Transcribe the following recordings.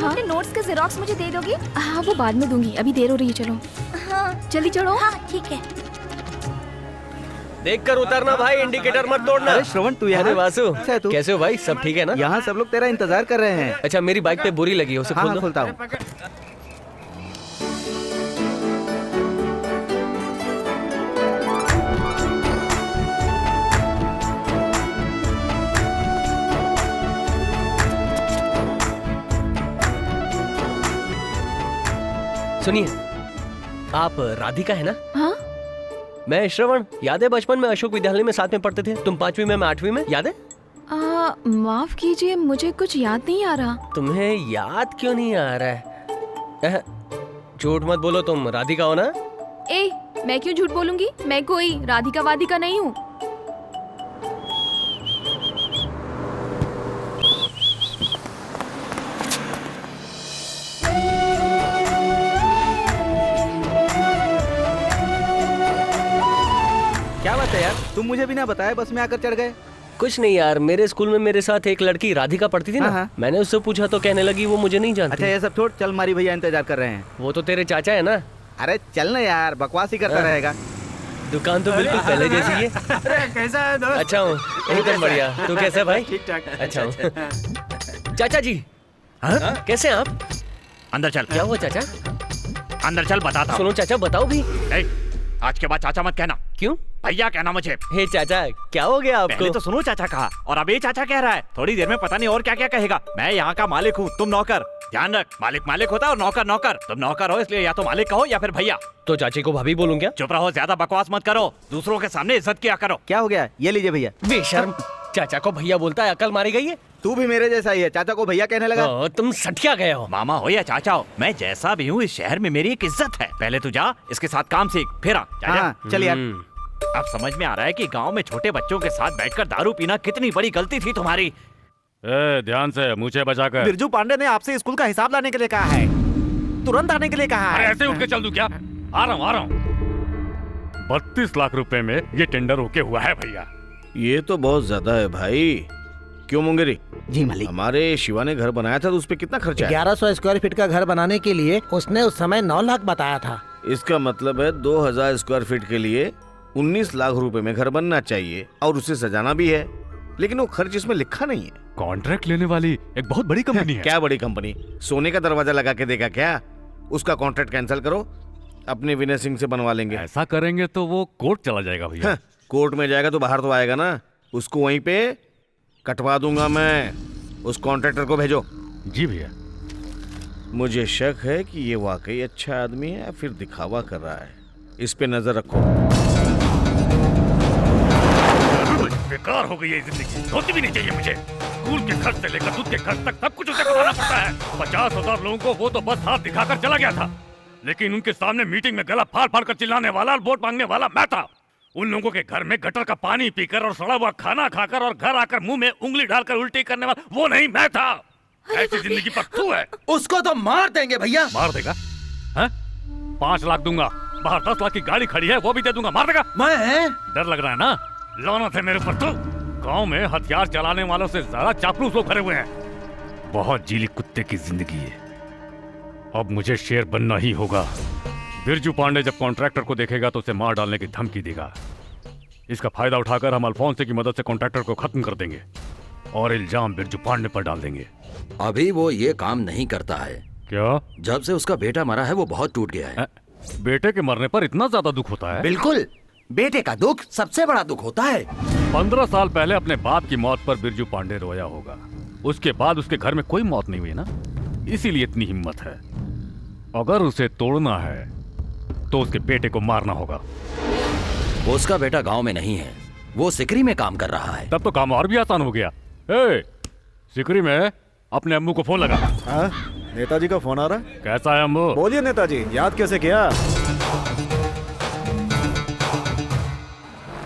तुम अपने नोट्स के जेरोक्स मुझे दे दोगी? हाँ वो बाद में दूंगी, अभी देर हो रही है। चलो हाँ जल्दी चढ़ो। हाँ ठीक है। देख कर उतरना भाई, इंडिकेटर मत तोड़ना। अरे श्रवण तू यहाँ? अरे वासु तू कैसे हो भाई, सब ठीक है ना? यहाँ सब लोग तेरा इंतजार कर रहे हैं। अच्छा मेरी बाइक पे बोरी लगी है, उसे खोल दो। खोलता हूँ। सुनिए, आप राधिका है ना? हाँ मैं श्रवण, याद है बचपन में अशोक विद्यालय में साथ में पढ़ते थे? तुम 5वीं में, मैं 8वीं में, याद है? माफ कीजिए, मुझे कुछ याद नहीं आ रहा। तुम्हें याद क्यों नहीं आ रहा है? झूठ मत बोलो, तुम राधिका हो ना? ए, मैं क्यों झूठ बोलूंगी? मैं कोई राधिका वादिका नहीं हूँ। क्या बात है यार, तुम मुझे बिना बताए बस में आकर चढ़ गए? कुछ नहीं यार, मेरे स्कूल में मेरे साथ एक लड़की राधिका पढ़ती थी ना। हाँ। मैंने उससे पूछा तो कहने लगी वो मुझे नहीं जानती। अच्छा ये सब छोड़, चल मारी भैया इंतजार कर रहे हैं। वो तो तेरे चाचा है ना? अरे चल ना यार, बकवास ही करता रहेगा। दुकान तो बिल्कुल पहले जैसी है। कैसा है दोस्त? अच्छा हूँ, एकदम बढ़िया। तू कैसा है भाई? ठीक ठाक। अच्छा हूँ। चाचा जी कैसे हैं आप? अंदर चल। क्या हुआ चाचा? अंदर चल, बताता हूँ। सुनो चाचा, बताओ भी। आज के बाद चाचा मत कहना। क्यों? भैया कहना मुझे। हे चाचा, क्या हो गया आपको? पहले तो सुनो चाचा कहा, और अब ये चाचा कह रहा है। थोड़ी देर में पता नहीं और क्या क्या कहेगा। मैं यहाँ का मालिक हूँ, तुम नौकर। ध्यान रख, मालिक मालिक होता है और नौकर नौकर। तुम नौकर हो, इसलिए या तो मालिक कहो या फिर भैया। तो चाची को भाभी बोलूं क्या? चुप रहो, ज्यादा बकवास मत करो, दूसरों के सामने इज्जत किया करो। क्या हो गया? ये लीजिए भैया। बेशर्म, चाचा को भैया बोलता है, अकल मारी गई है? तू भी मेरे जैसा ही है, चाचा को भैया कहने लगा। तुम सठिया गए हो। मामा हो या चाचा हो, मैं जैसा भी हूँ इस शहर में मेरी एक इज्जत है। पहले तू जा, इसके साथ काम सीख, फिर आ। हाँ, चल यार। अब समझ में आ रहा है कि गांव में छोटे बच्चों के साथ बैठकर दारू पीना कितनी बड़ी गलती थी तुम्हारी। ध्यान से, मुझे बचाकर। बिरजू पांडे ने आपसे स्कूल का हिसाब लाने के लिए कहा है, तुरंत आने के लिए कहा है। ऐसे उठ के चल दूं क्या? आ रहा हूँ। 32 लाख रुपए में ये टेंडर ओके हुआ है भैया। ये तो बहुत ज्यादा है भाई। क्यों मुंगेरी? जी मालिक। हमारे शिवा ने घर बनाया था तो उस पे कितना खर्चा है? 1100 स्क्वायर फीट का घर बनाने के लिए उसने उस समय 9 लाख बताया था। इसका मतलब है 2000 स्क्वायर फीट के लिए 19 लाख रुपए में घर बनना चाहिए, और उसे सजाना भी है, लेकिन वो खर्च इसमें लिखा नहीं है। कॉन्ट्रैक्ट लेने वाली एक बहुत बड़ी कंपनी है। क्या बड़ी कंपनी? सोने का दरवाजा लगा के देगा क्या? उसका कॉन्ट्रैक्ट कैंसिल करो, अपने विनय सिंह से बनवा लेंगे। ऐसा करेंगे तो वो कोर्ट चला जाएगा भैया। कोर्ट में जाएगा तो बाहर तो आएगा ना, उसको वहीं पे कटवा दूंगा मैं। उस कॉन्ट्रैक्टर को भेजो। जी भैया। मुझे शक है कि ये वाकई अच्छा आदमी है या फिर दिखावा कर रहा है। इस पे नजर रखो। बेकार हो गई है जिंदगी, होती भी नहीं चाहिए मुझे। स्कूल के खर्च से लेकर दूध के खर्च तक सब कुछ उसे कराना पड़ता है। 50,000 लोगों को वो तो बस हाथ दिखाकर चला गया था, लेकिन उनके सामने मीटिंग में गला फाड़ फाड़ कर चिल्लाने वाला और वोट मांगने वाला मैं था। उन लोगों के घर में गटर का पानी पीकर और सड़ा हुआ खाना खाकर और घर आकर मुंह में उंगली डालकर उल्टी करने वाला वो नहीं मैं था। ऐसी जिंदगी पर तू है। उसको तो मार देंगे भैया। मार देगा? 5 लाख दूंगा, बाहर 10 लाख की गाड़ी खड़ी है वो भी दे दूंगा। मार देगा? मैं डर लग रहा है ना? लौना थे मेरे ऊपर तो। गांव में हथियार चलाने वालों से ज्यादा चापलूस लोग भरे हुए हैं। बहुत जीली कुत्ते की जिंदगी है। अब मुझे शेर बनना ही होगा। बिरजू पांडे जब कॉन्ट्रैक्टर को देखेगा तो उसे मार डालने की धमकी देगा। इसका फायदा उठाकर हम अल्फोंसे की मदद से कॉन्ट्रैक्टर को खत्म कर देंगे और इल्जाम बिरजू पांडे पर डाल देंगे। अभी वो ये काम नहीं करता है। क्या? जब से उसका बेटा मरा है वो बहुत टूट गया है। बेटे के मरने पर इतना ज्यादा दुख होता है? बिल्कुल, बेटे का दुख सबसे बड़ा दुख होता है। 15 साल पहले अपने बाप की मौत पर बिरजू पांडे रोया होगा। उसके बाद उसके घर में कोई मौत नहीं हुई ना, इसीलिए इतनी हिम्मत है। अगर उसे तोड़ना है तो उसके बेटे को मारना होगा। उसका बेटा गांव में नहीं है, वो सिकरी में काम कर रहा है। तब तो काम और भी आसान हो गया। ए, सिकरी में अपने अम्मू को फोन लगा। नेताजी का फोन आ रहा है। कैसा है अम्मू? बोलिए नेताजी, याद कैसे किया?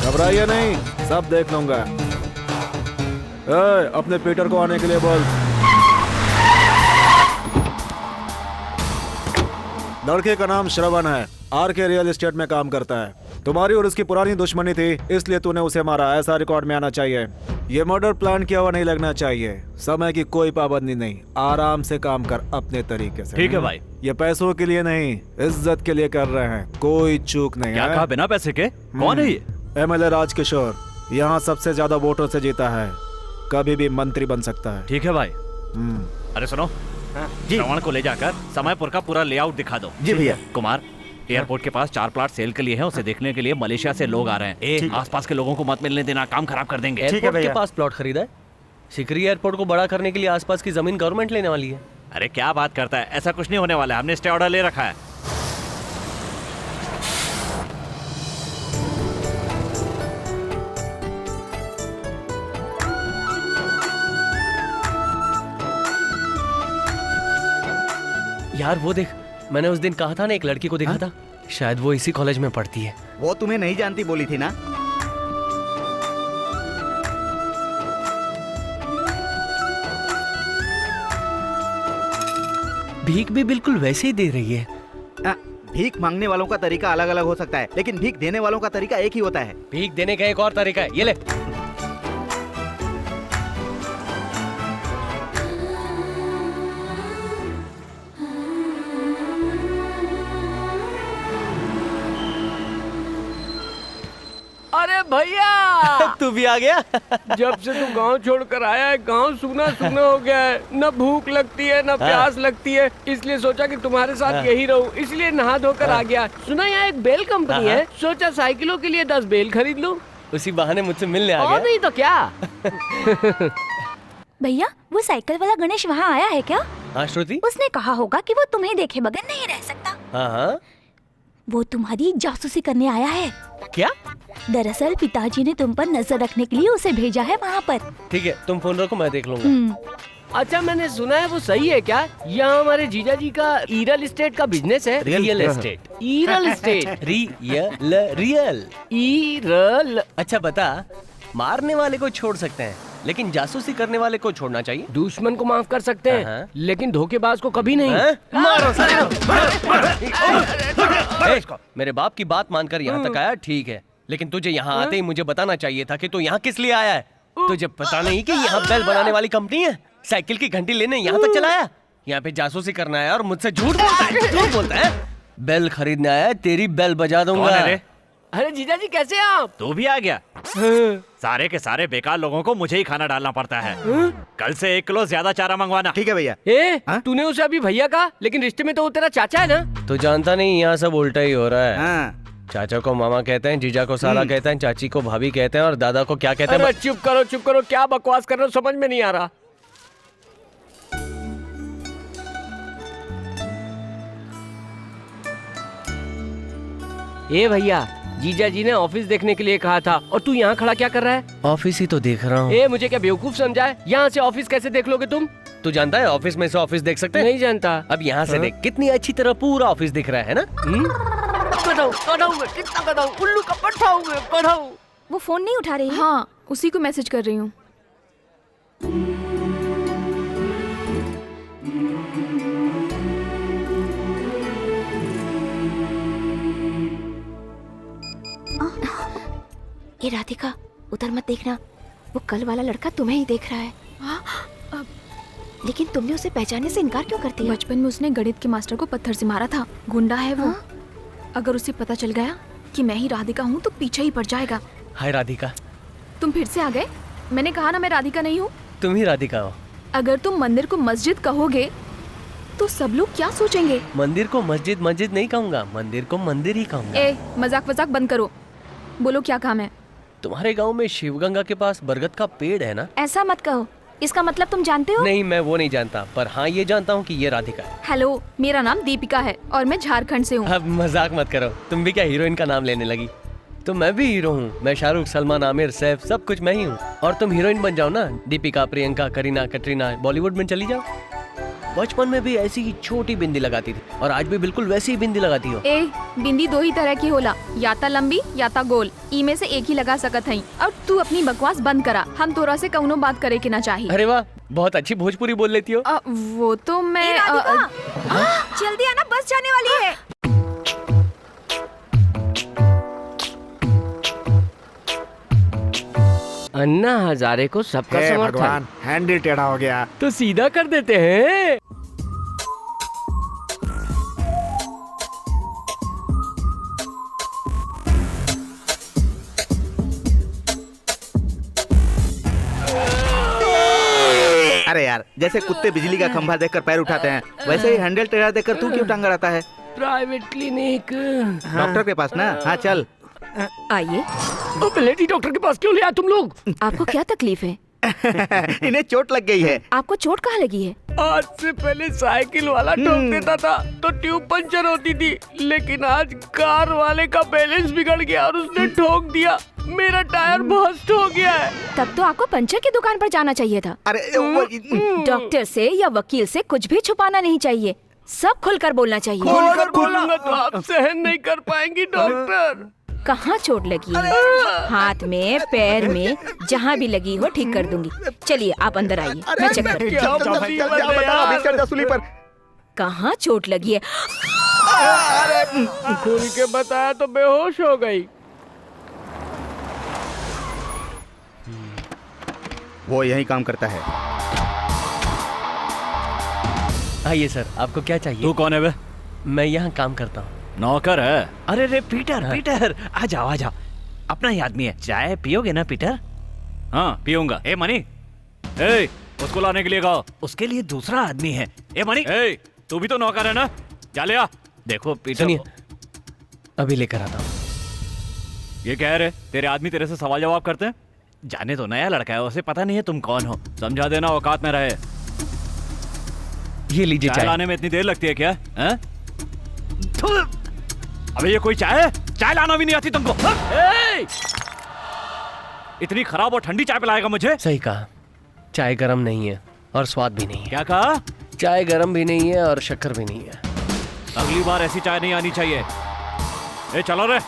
घबराइए नहीं, सब देख लूंगा। अपने पीटर को आने के लिए बोल। लड़के का नाम श्रवण है, आर के रियल एस्टेट में काम करता है। तुम्हारी और उसकी पुरानी दुश्मनी थी, इसलिए तूने उसे मारा, ऐसा रिकॉर्ड में आना चाहिए। ये मर्डर प्लान किया हुआ नहीं लगना चाहिए। समय की कोई पाबंदी नहीं, आराम से काम कर अपने तरीके से। ठीक है भाई। ये पैसों के लिए नहीं, इज्जत के लिए कर रहे हैं, कोई चूक नहीं क्या है। कहा बिना पैसे के? कौन है ये? MLA राजकिशोर, यहाँ सबसे ज्यादा वोटों से जीता है, कभी भी मंत्री बन सकता है। ठीक है भाई। अरे सुनो, श्रवण को ले जाकर समयपुर का पूरा लेआउट दिखा दो। जी भैया। कुमार, एयरपोर्ट के पास 4 प्लाट सेल के लिए हैं, उसे देखने के लिए मलेशिया से लोग आ रहे हैं। आसपास के लोगों को मत मिलने देना, काम खराब कर देंगे। एयरपोर्ट के पास प्लॉट खरीदा है? सिकरी एयरपोर्ट को बड़ा करने के लिए आसपास की जमीन गवर्नमेंट लेने वाली है। अरे क्या बात करता है, ऐसा कुछ नहीं होने वाला है, हमने स्टे ऑर्डर ले रखा है। यार वो देख, मैंने उस दिन कहा था ना एक लड़की को देखा था, शायद वो इसी कॉलेज में पढ़ती है। वो तुम्हें नहीं जानती बोली थी ना। भीख भी बिल्कुल वैसे ही दे रही है। भीख मांगने वालों का तरीका अलग अलग हो सकता है, लेकिन भीख देने वालों का तरीका एक ही होता है। भीख देने का एक और तरीका है, ये ले। अरे भैया तू भी आ गया? जब से तू गांव छोड़कर आया है, गांव सूना सूना हो गया है। न भूख लगती है न प्यास लगती है, इसलिए सोचा कि तुम्हारे साथ यही रहूं, इसलिए नहा धोकर आ गया। सुना यहाँ एक बेल कंपनी है, सोचा साइकिलों के लिए 10 बेल खरीद लूं। उसी बहाने मुझसे मिलने आ गया। और नहीं तो क्या। भैया वो साइकिल वाला गणेश वहाँ आया है क्या? हाँ श्रुति, उसने कहा होगा कि वो तुम्हें देखे बगैर नहीं रह सकता। हाँ हाँ। वो तुम्हारी जासूसी करने आया है। क्या? दरअसल पिताजी ने तुम पर नजर रखने के लिए उसे भेजा है वहाँ पर। ठीक है, तुम फोन रखो, मैं देख लूंगा। अच्छा मैंने सुना है वो सही है क्या? यहाँ हमारे जीजा जी का रियल एस्टेट का बिजनेस है। Real estate. Real estate. Real. ईरल। अच्छा बता, मारने वाले को छोड़ सकते हैं लेकिन जासूसी करने वाले को छोड़ना चाहिए। दुश्मन को माफ कर सकते हैं लेकिन धोखेबाज को कभी नहीं। मारो सारे को। मेरे बाप की बात मानकर यहाँ तक आया, ठीक है, लेकिन तुझे यहाँ आते ही मुझे बताना चाहिए था कि तू यहाँ किस लिए आया है। तुझे पता नहीं कि यहाँ बेल बनाने वाली कंपनी है? साइकिल की घंटी लेने यहाँ तक चला आया? यहाँ पे जासूसी करना है और मुझसे झूठ बोलता है। बेल खरीदने आया है, तेरी बेल बजा दूंगा। अरे जीजा जी कैसे आप? तू भी आ गया? सारे के सारे बेकार लोगों को मुझे ही खाना डालना पड़ता है। कल से 1 किलो ज्यादा चारा मंगवाना। ठीक है भैया। तूने उसे अभी भैया कहा, लेकिन रिश्ते में तो वो तेरा चाचा है ना। तू जानता नहीं, यहाँ सब उल्टा ही हो रहा है। चाचा को मामा कहते हैं, जीजा को साला कहते हैं, चाची को भाभी कहते हैं और दादा को क्या कहते हैं? चुप करो, क्या बकवास कर रहे हो, समझ में नहीं आ रहा। ए भैया, जीजा जी ने ऑफिस देखने के लिए कहा था और तू यहाँ खड़ा क्या कर रहा है? ऑफिस ही तो देख रहा हूँ। ए मुझे क्या बेवकूफ समझा है? यहाँ से ऑफिस कैसे देख लोगे तुम? तू जानता है ऑफिस में से ऑफिस देख सकते हैं? नहीं जानता। अब यहाँ से देख, कितनी अच्छी तरह पूरा ऑफिस दिख रहा है ना? उल्लू का पट्टा हूँ मैं। वो फोन नहीं उठा रही है? हाँ, उसी को मैसेज कर रही हूँ। ये राधिका, उधर मत देखना, वो कल वाला लड़का तुम्हें ही देख रहा है। लेकिन तुमने उसे पहचानने से इनकार क्यों करती है? बचपन में उसने गणित के मास्टर को पत्थर से मारा था, गुंडा है वो। अगर उसे पता चल गया कि मैं ही राधिका हूँ तो पीछे ही पड़ जाएगा। हाय राधिका। तुम फिर से आ गए? मैंने कहा ना मैं राधिका नहीं हूँ। तुम ही राधिका हो। अगर तुम मंदिर को मस्जिद कहोगे तो सब लोग क्या सोचेंगे? मंदिर को मस्जिद नहीं कहूँगा, मंदिर को मंदिर ही कहूँगा। ए मजाक बंद करो, बोलो क्या काम है? तुम्हारे गांव में शिवगंगा के पास बरगद का पेड़ है ना? ऐसा मत कहो, इसका मतलब तुम जानते हो? नहीं, मैं वो नहीं जानता, पर हाँ ये जानता हूँ कि ये राधिका है। हेलो, मेरा नाम दीपिका है और मैं झारखंड से हूँ। अब मजाक मत करो, तुम भी क्या हीरोइन का नाम लेने लगी? तो मैं भी हीरो हूँ, मैं शाहरुख, सलमान, आमिर, सैफ, सब कुछ मैं ही हूँ। और तुम हीरोइन बन जाओ ना, दीपिका, प्रियंका, करीना, कटरीना, बॉलीवुड में चली जाओ। बचपन में भी ऐसी ही छोटी बिंदी लगाती थी और आज भी बिल्कुल वैसी ही बिंदी लगाती हो। ए बिंदी 2 ही तरह की होला, या ता लंबी या ता गोल, ई में से एक ही लगा सकत हई। और तू अपनी बकवास बंद करा, हम तोरा से कौनो बात करे के ना चाहिए। अरे वाह, बहुत अच्छी भोजपुरी बोल लेती हो। वो तो मैं जल्दी आना, बस जाने वाली है। अन्ना हजारे को सबका हे समर्थन। भगवान, हैंडल टेढ़ा हो गया। तो सीधा कर देते हैं। अरे यार, जैसे कुत्ते बिजली का खंभा देखकर पैर उठाते हैं, वैसे ही हैंडल टेढ़ा देखकर तू क्यों टांग अड़ाता है? Private clinic. डॉक्टर के पास ना? हाँ चल। आइए। लेडी डॉक्टर के पास क्यों ले आए तुम लोग? आपको क्या तकलीफ है? इन्हें चोट लग गई है। आपको चोट कहाँ लगी है? आज से पहले साइकिल वाला ठोक देता था तो ट्यूब पंचर होती थी, लेकिन आज कार वाले का बैलेंस बिगड़ गया और उसने ठोक दिया। मेरा टायर बस्ट हो गया है। तब तो आपको पंचर की दुकान पर जाना चाहिए था। अरे डॉक्टर से या वकील से कुछ भी छुपाना नहीं चाहिए, सब खुलकर बोलना चाहिए। खुलकर बोलूंगा तो आप सहन नहीं कर पाएंगी डॉक्टर। कहाँ चोट लगी है? हाथ में, पैर में, जहाँ भी लगी हो ठीक कर दूंगी। चलिए आप अंदर आइए, मैं चेक करती हूँ। कहाँ चोट लगी है? खुल के बताया तो बेहोश हो गई। वो यही काम करता है। आइए सर, आपको क्या चाहिए? तू कौन है बे? मैं यहाँ काम करता हूँ। नौकर है? अरे रे पीटर, पीटर आ जाओ आ जाओ, अपना ही आदमी है। चाय पियोगे ना पीटर? हाँ पीऊंगा। ए मनी, ए उसको लाने के लिए कहो। उसके लिए दूसरा आदमी है। ए मनी, ए तू भी तो नौकर है ना? जा ले आ। देखो पीटर, सुनिए, अभी लेकर आता हूँ। ये कह रहे तेरे आदमी तेरे से सवाल जवाब करते हैं? जाने तो नया लड़का है, उसे पता नहीं है तुम कौन हो। समझा देना, औकात में रहे। ये लीजिए चाय। लाने में इतनी देर लगती है क्या? हैं? अबे ये कोई चाय है? चाय लाना भी नहीं आती तुमको? इतनी खराब और ठंडी चाय पिलाएगा मुझे? सही कहा, चाय गरम नहीं है और स्वाद भी नहीं है। क्या कहा? चाय गरम भी नहीं है और शक्कर भी नहीं है। अगली बार ऐसी चाय नहीं आनी चाहिए। ए चलो रे।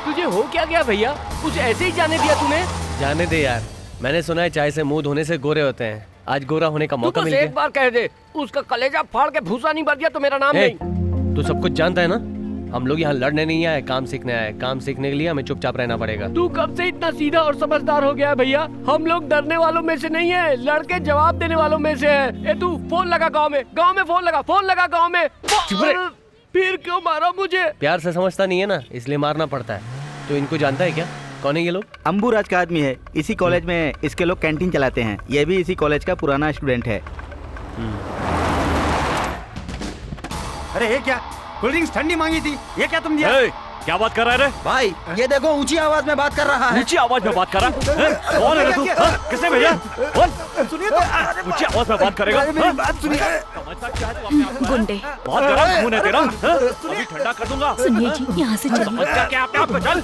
तुझे हो क्या गया भैया? कुछ ऐसे ही जाने दिया तूने? जाने दे यार, मैंने सुना है चाय से मुंह धोने से गोरे होते हैं। आज गोरा होने का तू मौका बस मिल गया। एक बार कह दे, उसका कलेजा फाड़ के भूसा नहीं भर दिया तो मेरा नाम नहीं। तू सब कुछ जानता है ना? हम लोग यहाँ लड़ने नहीं आए, काम सीखने आए। काम सीखने के लिए हमें चुपचाप रहना पड़ेगा। तू कब से इतना सीधा और समझदार हो गया है भैया? हम लोग डरने वालों में से नहीं है, लड़के जवाब देने वालों में से है। ए तू फोन लगा गाँव में फोन लगा गाँव में। फिर क्यों मारा मुझे? प्यार से समझता नहीं है ना, इसलिए मारना पड़ता है। तो इनको जानता है क्या? कौन है ये लोग? अंबुराज का आदमी है। इसी कॉलेज में इसके लोग कैंटीन चलाते हैं। ये भी इसी कॉलेज का पुराना स्टूडेंट है। अरे ये क्या? कोल्ड ड्रिंक्स ठंडी मांगी थी, ये क्या तुम दिया? क्या बात कर रहा है रे? भाई ये देखो, ऊंची आवाज में बात कर रहा है। ऊंची आवाज में बात कर रहा है? कौन है रे तू? किसने भेजा? सुनिए तो। ऊंची आवाज में बात करेगा? बात सुनिए। गुंडे। बहुत गरम खून है तेरा। अभी ठंडा कर दूंगा। सुनिए जी, यहाँ से चलिए। समझ क्या अपने आप को? चल।